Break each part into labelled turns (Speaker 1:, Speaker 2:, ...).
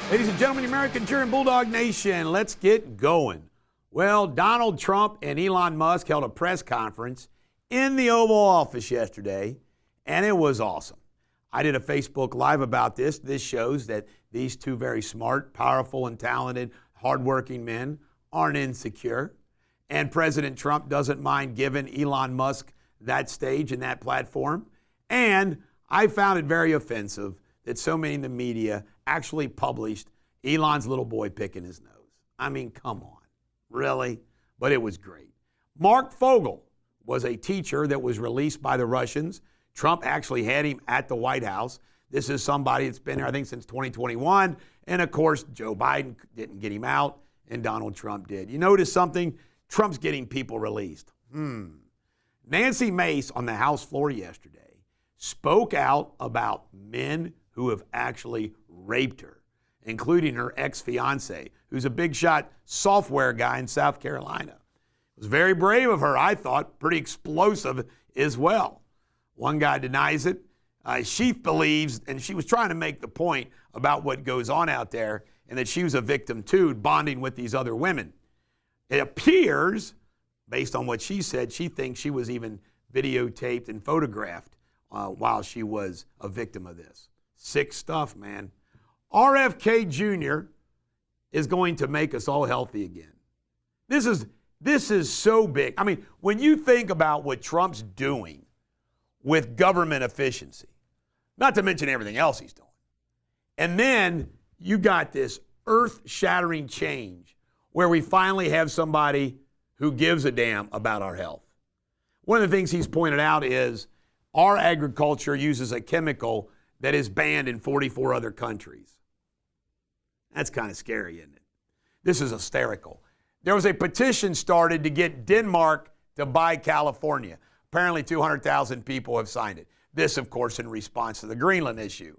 Speaker 1: Ladies and gentlemen, American cheer and Bulldog Nation, let's get going. Well, Donald Trump and Elon Musk held a press conference in the Oval Office yesterday, and it was awesome. I did a Facebook Live about this. This shows that these two very smart, powerful, and talented, hardworking men aren't insecure. And President Trump doesn't mind giving Elon Musk that stage and that platform. And I found it very offensive that so many in the media actually published Elon's little boy picking his nose. I mean, come on. Really? But it was great. Mark Fogel was a teacher that was released by the Russians. Trump actually had him at the White House. This is somebody that's been there, I think, since 2021. And, of course, Joe Biden didn't get him out, and Donald Trump did. You notice something? Trump's getting people released. Nancy Mace on the House floor yesterday spoke out about men who have actually raped her, including her ex-fiance, who's a big shot software guy in South Carolina. It was very brave of her, I thought, pretty explosive as well. One guy denies it. She believes, and she was trying to make the point about what goes on out there, and that she was a victim too, bonding with these other women. It appears, based on what she said, she thinks she was even videotaped and photographed while she was a victim of this. Sick stuff, man. RFK Jr. is going to make us all healthy again. This is so big. I mean, when you think about what Trump's doing with government efficiency, not to mention everything else he's doing, and then you got this earth-shattering change where we finally have somebody who gives a damn about our health. One of the things he's pointed out is our agriculture uses a chemical that is banned in 44 other countries. That's kind of scary, isn't it? This is hysterical. There was a petition started to get Denmark to buy California. Apparently 200,000 people have signed it. This, of course, in response to the Greenland issue.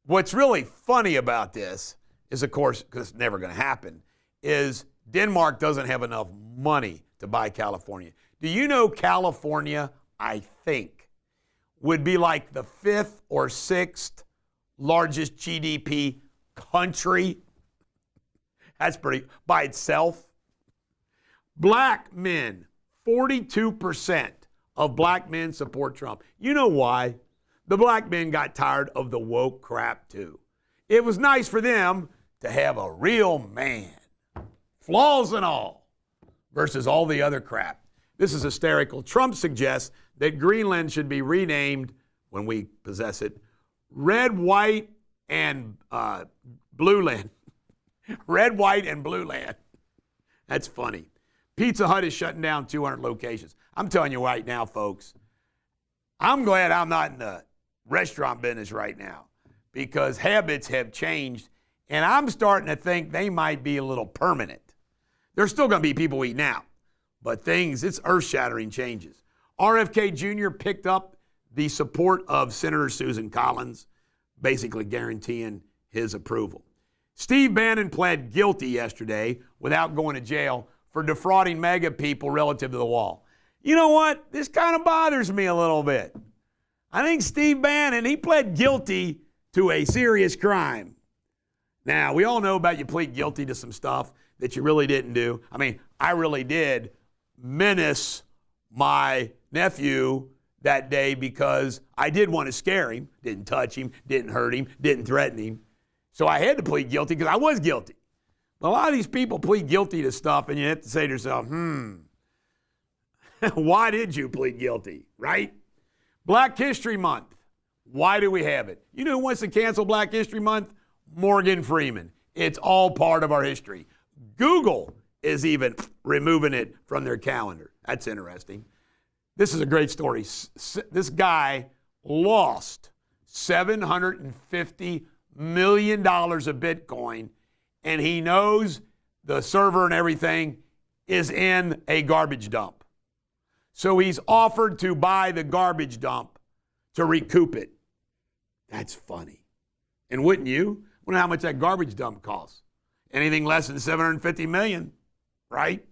Speaker 1: What's really funny about this is, of course, because it's never going to happen, is Denmark doesn't have enough money to buy California. Do you know California, I think, would be like the 5th or 6th largest GDP country? That's pretty, by itself. Black men, 42% of black men support Trump. You know why? The black men got tired of the woke crap too. It was nice for them to have a real man, flaws and all, versus all the other crap. This is hysterical. Trump suggests that Greenland should be renamed, when we possess it, Red, White, and Blue Land. Red, White, and Blue Land. That's funny. Pizza Hut is shutting down 200 locations. I'm telling you right now, folks, I'm glad I'm not in the restaurant business right now, because habits have changed, and I'm starting to think they might be a little permanent. There's still going to be people eating out, but it's earth-shattering changes. RFK Jr. picked up the support of Senator Susan Collins, basically guaranteeing his approval. Steve Bannon pled guilty yesterday without going to jail for defrauding MAGA people relative to the wall. You know what? This kind of bothers me a little bit. I think Steve Bannon, he pled guilty to a serious crime. Now, we all know about you plead guilty to some stuff that you really didn't do. I mean, I really did menace my nephew that day because I did want to scare him. Didn't touch him, didn't hurt him, didn't threaten him. So I had to plead guilty because I was guilty. But a lot of these people plead guilty to stuff, and you have to say to yourself, why did you plead guilty, right? Black History Month. Why do we have it? You know who wants to cancel Black History Month? Morgan Freeman. It's all part of our history. Google is even removing it from their calendar. That's interesting. This is a great story. This guy lost $750 million of Bitcoin, and he knows the server and everything is in a garbage dump. So he's offered to buy the garbage dump to recoup it. That's funny. And wouldn't you? I wonder how much that garbage dump costs. Anything less than $750 million, right?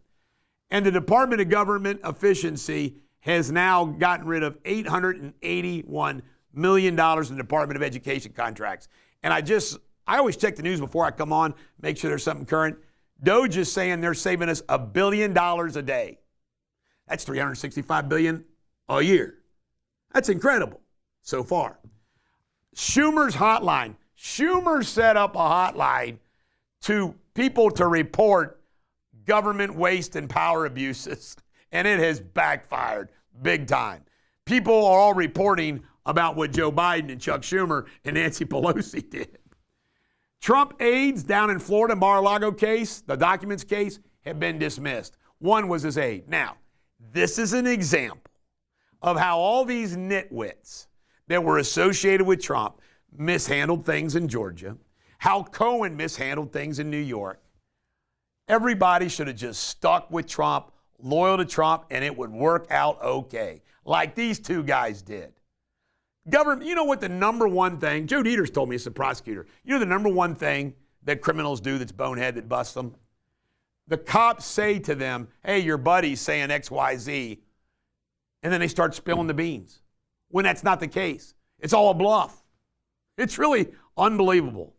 Speaker 1: And the Department of Government Efficiency has now gotten rid of $881 million in Department of Education contracts. And I just I always check the news before I come on, make sure there's something current. Doge is saying they're saving us $1 billion a day. That's $365 billion a year. That's incredible so far. Schumer's hotline. Schumer set up a hotline to people to report government waste and power abuses, and it has backfired big time. People are all reporting about what Joe Biden and Chuck Schumer and Nancy Pelosi did. Trump aides down in Florida, Mar-a-Lago case, the documents case, have been dismissed. One was his aide. Now, this is an example of how all these nitwits that were associated with Trump mishandled things in Georgia, how Cohen mishandled things in New York. Everybody should have just stuck with Trump, loyal to Trump, and it would work out okay, like these two guys did. Government, you know what the number one thing, Joe Deters told me, as a prosecutor, you know the number one thing that criminals do that's bonehead that busts them? The cops say to them, hey, your buddy's saying X, Y, Z, and then they start spilling the beans when that's not the case. It's all a bluff. It's really unbelievable.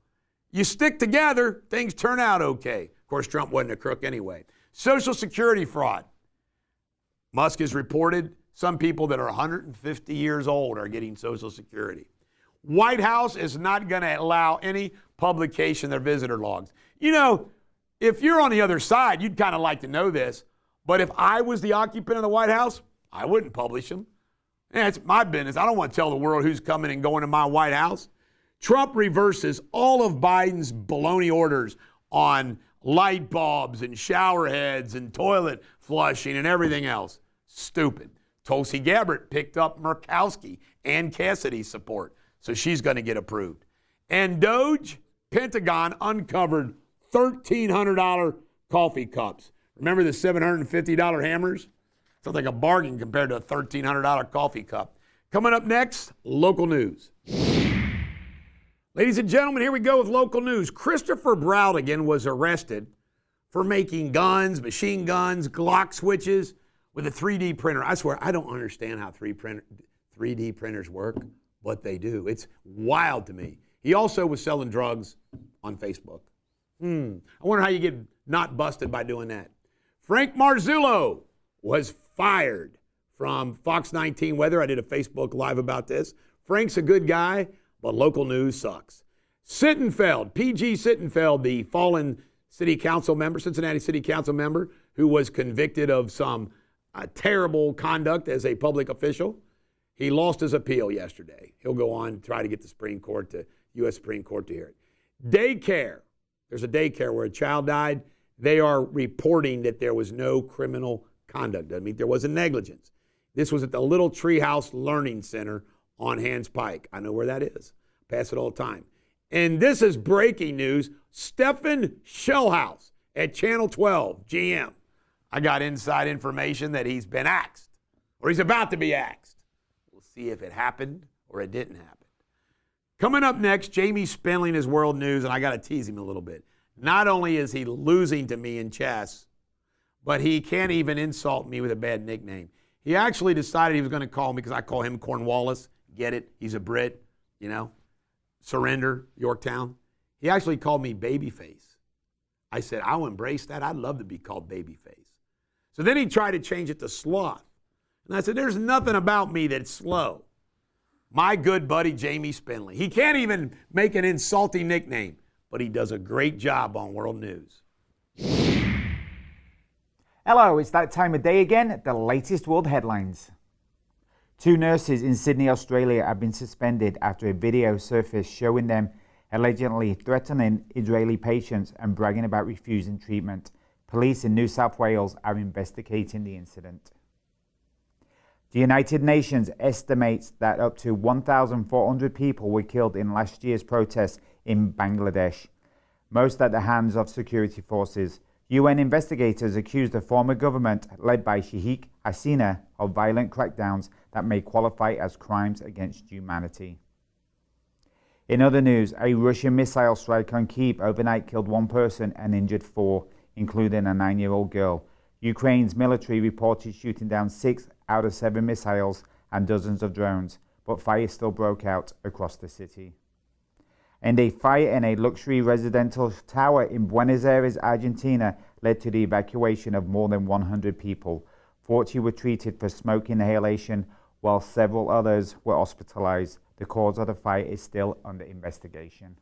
Speaker 1: You stick together, things turn out okay. Of course, Trump wasn't a crook anyway. Social Security fraud. Musk has reported some people that are 150 years old are getting Social Security. White House is not going to allow any publication of their visitor logs. You know, if you're on the other side, you'd kind of like to know this, but if I was the occupant of the White House, I wouldn't publish them. It's my business. I don't want to tell the world who's coming and going to my White House. Trump reverses all of Biden's baloney orders on light bulbs and shower heads and toilet flushing and everything else. Stupid. Tulsi Gabbard picked up Murkowski and Cassidy's support, so she's going to get approved. And Doge, Pentagon uncovered $1,300 coffee cups. Remember the $750 hammers? Sounds like a bargain compared to a $1,300 coffee cup. Coming up next, local news. Ladies and gentlemen, here we go with local news. Christopher Browdigan was arrested for making guns, machine guns, Glock switches with a 3D printer. I swear, I don't understand how 3D printers work, but they do. It's wild to me. He also was selling drugs on Facebook. I wonder how you get not busted by doing that. Frank Marzullo was fired from Fox 19 Weather. I did a Facebook Live about this. Frank's a good guy, but local news sucks. Sittenfeld, PG Sittenfeld, the fallen city council member, Cincinnati city council member, who was convicted of some terrible conduct as a public official. He lost his appeal yesterday. He'll go on and try to get the Supreme Court to, U.S. Supreme Court to hear it. Daycare. There's a daycare where a child died. They are reporting that there was no criminal conduct. Doesn't mean there wasn't negligence. This was at the Little Treehouse Learning Center on Hans Pike. I know where that is. Pass it all the time. And this is breaking news. Stephen Shellhouse at Channel 12, GM. I got inside information that he's been axed, or he's about to be axed. We'll see if it happened or it didn't happen. Coming up next, Jamie Spindley in his World News, and I got to tease him a little bit. Not only is he losing to me in chess, but he can't even insult me with a bad nickname. He actually decided he was going to call me, because I call him Cornwallis. Get it? He's a Brit, you know. Surrender, Yorktown. He actually called me Babyface. I said, I'll embrace that. I'd love to be called Babyface. So then he tried to change it to Sloth. And I said, there's nothing about me that's slow. My good buddy, Jamie Spindley. He can't even make an insulting nickname, but he does a great job on World News.
Speaker 2: Hello, it's that time of day again, the latest world headlines. 2 nurses in Sydney, Australia have been suspended after a video surfaced showing them allegedly threatening Israeli patients and bragging about refusing treatment. Police in New South Wales are investigating the incident. The United Nations estimates that up to 1,400 people were killed in last year's protests in Bangladesh, most at the hands of security forces. UN investigators accused the former government, led by Sheikh Hasina, of violent crackdowns that may qualify as crimes against humanity. In other news, a Russian missile strike on Kyiv overnight killed 1 person and injured 4, including a 9-year-old girl. Ukraine's military reported shooting down 6 out of 7 missiles and dozens of drones, but fire still broke out across the city. And a fire in a luxury residential tower in Buenos Aires, Argentina, led to the evacuation of more than 100 people. 40 were treated for smoke inhalation, while several others were hospitalized. The cause of the fire is still under investigation.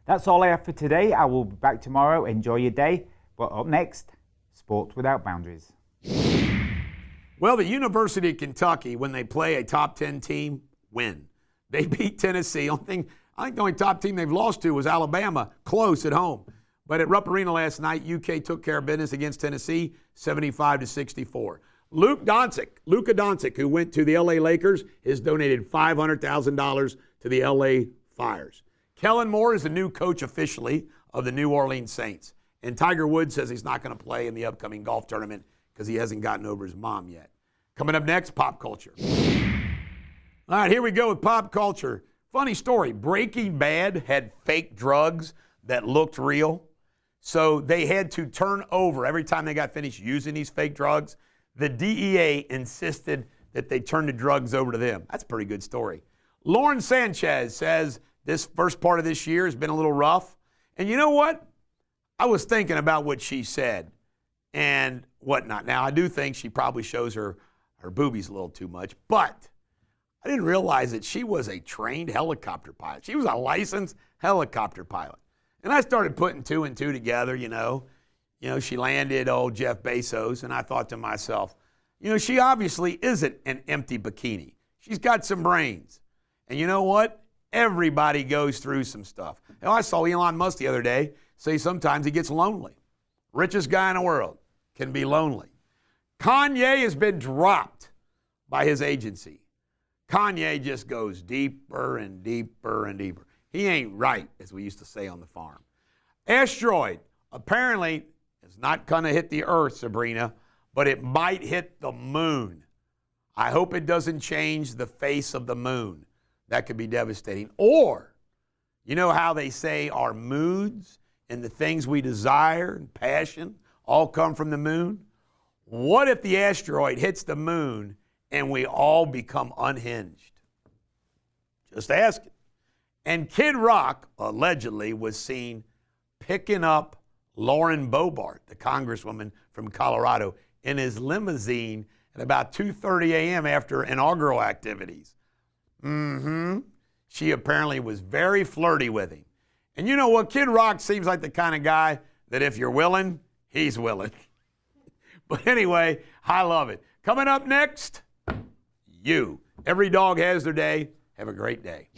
Speaker 2: That's all I have for today. I will be back tomorrow. Enjoy your day. But up next, Sports Without Boundaries.
Speaker 1: Well, the University of Kentucky, when they play a top 10 team, win. They beat Tennessee. I think the only top team they've lost to was Alabama, close at home. But at Rupp Arena last night, UK took care of business against Tennessee, 75-64. Luka Doncic, who went to the LA Lakers, has donated $500,000 to the LA Fires. Kellen Moore is the new coach officially of the New Orleans Saints. And Tiger Woods says he's not going to play in the upcoming golf tournament because he hasn't gotten over his mom yet. Coming up next, pop culture. All right, here we go with pop culture. Funny story. Breaking Bad had fake drugs that looked real. So they had to turn over every time they got finished using these fake drugs. The DEA insisted that they turn the drugs over to them. That's a pretty good story. Lauren Sanchez says this first part of this year has been a little rough. And you know what? I was thinking about what she said and whatnot. Now, I do think she probably shows her boobies a little too much, but I didn't realize that she was a trained helicopter pilot. She was a licensed helicopter pilot. And I started putting two and two together, you know, she landed old Jeff Bezos, and I thought to myself, she obviously isn't an empty bikini. She's got some brains. And you know what? Everybody goes through some stuff. I saw Elon Musk the other day say sometimes he gets lonely. Richest guy in the world can be lonely. Kanye has been dropped by his agency. Kanye just goes deeper and deeper and deeper. He ain't right, as we used to say on the farm. Asteroid apparently is not going to hit the Earth, Sabrina, but it might hit the moon. I hope it doesn't change the face of the moon. That could be devastating. Or, you know how they say our moods and the things we desire and passion all come from the moon? What if the asteroid hits the moon and we all become unhinged? Just ask it. And Kid Rock allegedly was seen picking up Lauren Boebert, the congresswoman from Colorado, in his limousine at about 2:30 a.m. after inaugural activities. She apparently was very flirty with him. And you know what? Kid Rock seems like the kind of guy that if you're willing, he's willing. But anyway, I love it. Coming up next, you. Every dog has their day. Have a great day.